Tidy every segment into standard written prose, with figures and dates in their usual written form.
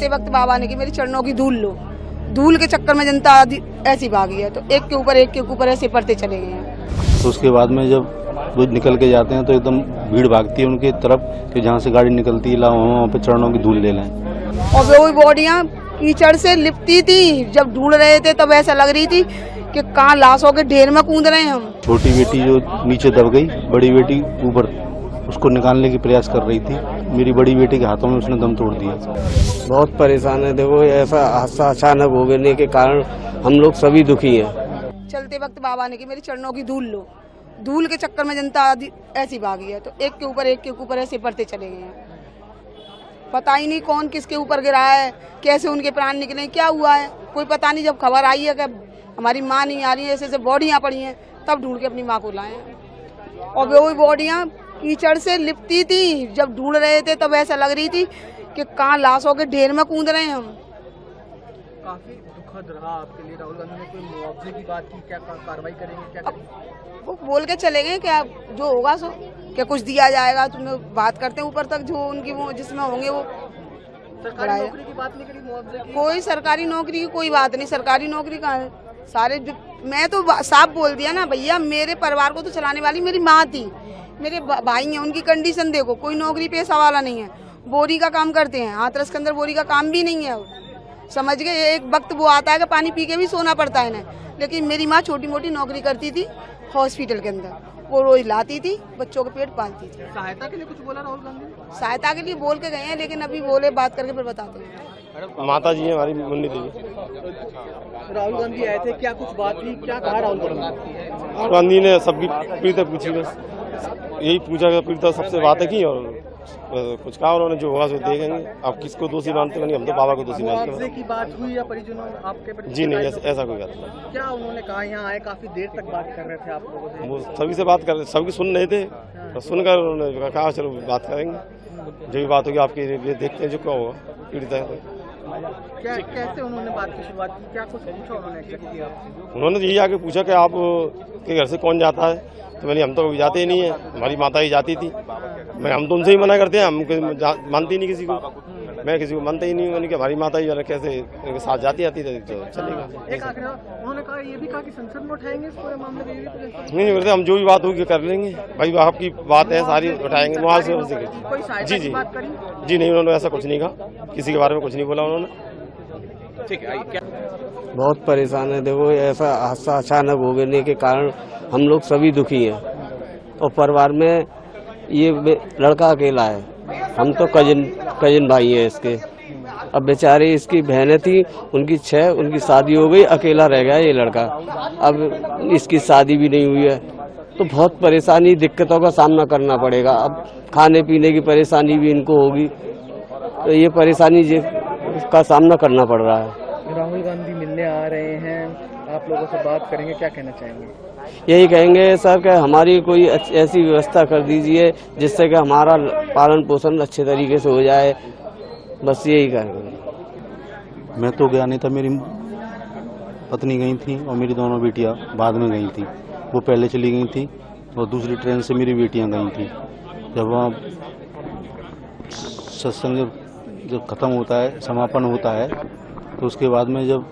चलते वक्त बाबा ने कि मेरे चरणों की धूल लो। धूल के चक्कर में जनता ऐसी भागी है, तो एक के ऊपर ऐसे पड़ते चले गए हैं। तो उसके बाद में जब वो निकल के जाते हैं तो एकदम भीड़ भागती है उनकी तरफ कि जहाँ से गाड़ी निकलती है वहाँ पे चरणों की धूल ले लें। और वो बॉडियाँ कीचड़ से लिपटी थी, जब ढूंढ रहे थे तब ऐसा लग रही थी कि कहाँ लाशों के ढेर में कूद रहे हैं हम। छोटी बेटी जो नीचे दब गई, बड़ी बेटी ऊपर, उसको निकालने की प्रयास कर रही थी। मेरी बड़ी बेटी के हाथों में उसने दम तोड़ दिया। बहुत परेशान है। देखो ऐसा हादसा अचानक हो गने के कारण हम लोग सभी दुखी हैं। चलते वक्त बाबा ने कि मेरे चरणों की धूल लो। धूल के चक्कर में जनता ऐसी भागी है, तो एक के ऊपर ऐसे पड़ते चले गए हैं। पता ही नहीं कौन किसके ऊपर गिरा है, कैसे उनके प्राण निकले, क्या हुआ है कोई पता नहीं। जब खबर आई है कि हमारी माँ नहीं आ रही है, ऐसे बॉडियाँ पड़ी हैं, तब ढूंढ के अपनी माँ को लाए हैं। और वो बॉडियाँ कीचड़ से लिपटी थी, जब ढूंढ रहे थे तब ऐसा लग रही थी कि कहाँ लाशों के ढेर में कूद रहे हैं हम। काफी दुखद रहा आपके लिए। राहुल गांधी ने कोई मुआवजे की बात की, क्या कार्रवाई करेंगे, क्या करेंगे? वो बोल के चले गए क्या जो होगा सो क्या कुछ दिया जाएगा। तुम्हें बात करते हैं ऊपर तक जो उनकी वो जिसमें होंगे वो। सरकारी नौकरी की बात नहीं करी, मुआवजे की? कोई सरकारी नौकरी की कोई बात नहीं। सरकारी नौकरी का सारे मैं तो साफ बोल दिया ना भैया, मेरे परिवार को तो चलाने वाली मेरी माँ थी, मेरे भाई हैं, उनकी कंडीशन देखो। कोई नौकरी पेशा वाला नहीं है, बोरी का काम करते हैं। हाथरस के अंदर बोरी का काम भी नहीं है, समझ गए। एक वक्त वो आता है कि पानी पी के भी सोना पड़ता है इन्हें। लेकिन मेरी माँ छोटी मोटी नौकरी करती थी हॉस्पिटल के अंदर, वो रोज लाती थी, बच्चों के पेट पालती थी। सहायता के लिए कुछ बोला राहुल गांधी ने? सहायता के लिए बोल के गए हैं, लेकिन अभी बोले बात करके फिर बताते हैं। माता जी है हमारी मुन्नी देवी। राहुल गांधी आए थे, क्या कुछ बात हुई, क्या कहा राहुल गांधी ने सबकी पीड़ित पूछी, बस यही पूछा कि पीड़ित सबसे बातें की और कुछ कहा उन्होंने, जो होगा सो देखेंगे। आप किसको दोषी मानते हैं? हम तो बाबा को दोषी मानते हैं। की बात हुई या परिजनों आपके? जी नहीं, ऐसा कोई बात नहीं। क्या उन्होंने कहा? यहाँ आए काफी देर तक बात कर रहे थे आप लोगों से? वो सभी से बात कर रहे, सबकी सुन रहे थे, तो सुनकर उन्होंने कहा चलो बात करेंगे, जो भी बात होगी आपके लिए देखते हैं जो क्या होगा। पीड़ित है क्या कैसे उन्होंने बात की शुरुआत की, क्या कुछ पूछा उन्होंने? उन्होंने यही आके पूछा कि आप के घर से कौन जाता है, तो मैंने हम तो कभी जाते ही नहीं है, हमारी माता ही जाती थी। हम तो उनसे ही मना करते हैं, हम मानते ही नहीं किसी को, मैं किसी को मानता ही नहीं। मैंने कि हमारी माता ही कैसे साथ जाती आती थी, तो चलेगा। एक आखिर उन्होंने कहा ये भी कहा कि संसद में उठाएंगे इस पूरे मामले में? नहीं बोलते, हम जो भी बात होगी कर लेंगे भाई, आपकी बात है सारी उठाएंगे वहाँ से। जी जी जी नहीं, उन्होंने ऐसा कुछ नहीं कहा, किसी के बारे में कुछ नहीं बोला उन्होंने। ठीक है। बहुत परेशान है। देखो ऐसा हादसा अचानक हो गने के कारण हम लोग सभी दुखी हैं, और परिवार में ये लड़का अकेला है। हम तो कजिन भाई हैं इसके। अब बेचारे इसकी बहनें थी, उनकी 6, उनकी शादी हो गई, अकेला रह गया ये लड़का। अब इसकी शादी भी नहीं हुई है, तो बहुत परेशानी दिक्कतों का सामना करना पड़ेगा। अब खाने पीने की परेशानी भी इनको होगी, तो ये परेशानी का सामना करना पड़ रहा है। राहुल गांधी मिलने आ रहे हैं, आप लोगों से बात करेंगे, क्या कहना चाहेंगे? यही कहेंगे सर कि हमारी कोई ऐसी व्यवस्था कर दीजिए जिससे कि हमारा पालन पोषण अच्छे तरीके से हो जाए, बस यही कहेंगे। मैं तो गया नहीं था, मेरी पत्नी गई थी और मेरी दोनों बेटियां बाद में गई थी। वो पहले चली गई थी और दूसरी ट्रेन से मेरी बेटियां गई थी। जब वहाँ सत्संग जब खत्म होता है, समापन होता है, तो उसके बाद में जब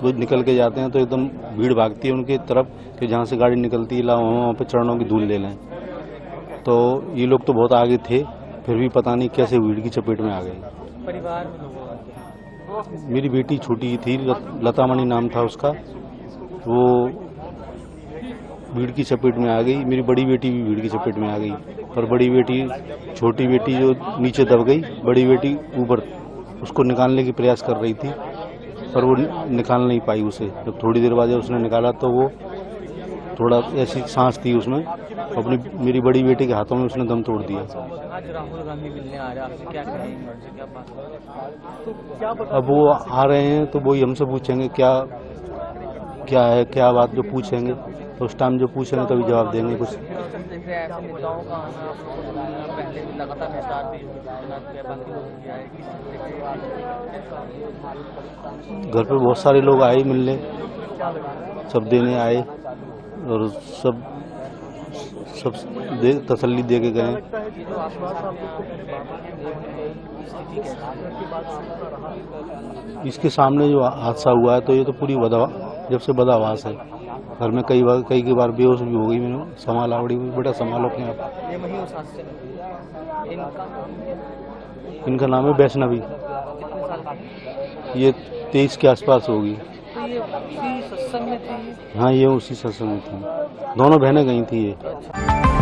वो निकल के जाते हैं तो एकदम भीड़ भागती है उनकी तरफ कि जहाँ से गाड़ी निकलती है वहाँ पे चरणों की धूल ले लें। तो ये लोग तो बहुत आगे थे, फिर भी पता नहीं कैसे भीड़ की चपेट में आ गए। परिवार में मेरी बेटी छोटी थी, लतामणि नाम था उसका, वो भीड़ की चपेट में आ गई। मेरी बड़ी बेटी भी भीड़ की चपेट में आ गई, पर बड़ी बेटी, छोटी बेटी जो नीचे दब गई, बड़ी बेटी ऊपर, उसको निकालने की प्रयास कर रही थी, पर वो निकाल नहीं पाई उसे। जब थोड़ी देर बाद उसने निकाला तो वो थोड़ा ऐसी सांस थी उसमें, अपनी मेरी बड़ी बेटी के हाथों में उसने दम तोड़ दिया। आज राहुल गांधी मिलने आ रहे हैं, आपसे क्या कहेंगे, क्या बात? अब वो आ रहे हैं तो वही हमसे पूछेंगे क्या क्या है, क्या बात जो पूछेंगे, तो उस टाइम जो पूछेंगे तभी जवाब देंगे कुछ। घर पे बहुत सारे लोग आए मिलने, सब देने आए और सब तसल्ली दे के गए। स्थिति कैसी है? इसके सामने जो हादसा हुआ है तो ये तो पूरी जब से बदहवास है। घर में कई बार बेहोश भी हो गई, मैंने संभाला, बड़ी बेटा संभालो अपने आप। ये वही उस हादसे में इनका इनका नाम है वैष्णवी, कितने साल की? ये 23 के आसपास होगी। तो ये उसी सत्संग में थी? हाँ, ये उसी सत्संग में थी, दोनों बहनें गई थी ये। अच्छा।